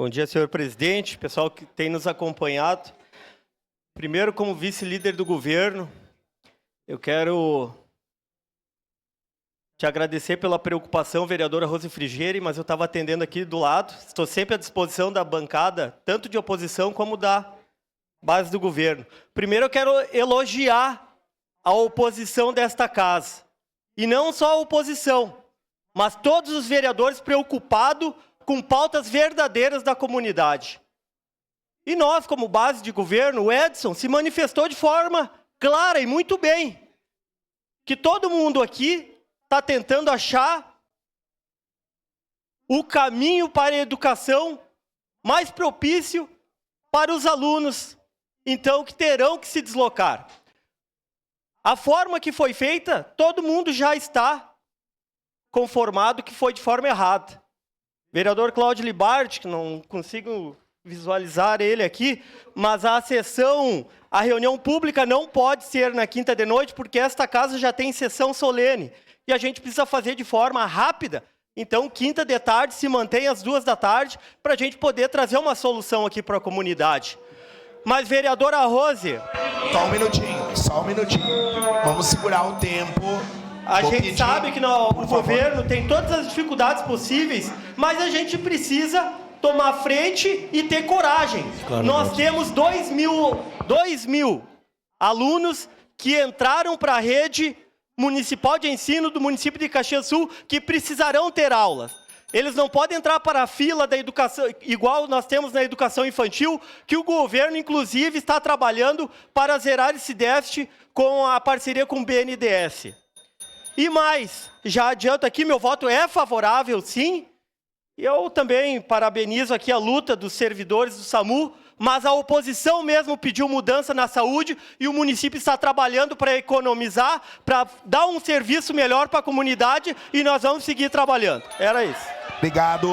Bom dia, senhor presidente, pessoal que tem nos acompanhado. Primeiro, como vice-líder do governo, eu quero te agradecer pela preocupação, vereadora Rose Frigieri, mas eu estava atendendo aqui do lado. Estou sempre à disposição da bancada, tanto de oposição como da base do governo. Primeiro, eu quero elogiar a oposição desta casa. E não só a oposição, mas todos os vereadores preocupados com pautas verdadeiras da comunidade. E nós, como base de governo, o Edson se manifestou de forma clara e muito bem que todo mundo aqui está tentando achar o caminho para a educação mais propício para os alunos, então, que terão que se deslocar. A forma que foi feita, todo mundo já está conformado que foi de forma errada. Vereador Cláudio Libardi, que não consigo visualizar ele aqui, mas a sessão, a reunião pública não pode ser na quinta de noite, porque esta casa já tem sessão solene. E a gente precisa fazer de forma rápida. Então, quinta de tarde, se mantém às 2 da tarde, para a gente poder trazer uma solução aqui para a comunidade. Mas, vereadora Rose... Só um minutinho. Vamos segurar o tempo. A gente sabe que o governo tem todas as dificuldades possíveis, mas a gente precisa tomar frente e ter coragem. Claro, nós temos 2 mil alunos que entraram para a rede municipal de ensino do município de Caxias do Sul que precisarão ter aulas. Eles não podem entrar para a fila da educação, igual nós temos na educação infantil, que o governo, inclusive, está trabalhando para zerar esse déficit com a parceria com o BNDES. E mais, já adianto aqui, meu voto é favorável, sim. Eu também parabenizo aqui a luta dos servidores do SAMU, mas a oposição mesmo pediu mudança na saúde e o município está trabalhando para economizar, para dar um serviço melhor para a comunidade e nós vamos seguir trabalhando. Era isso. Obrigado.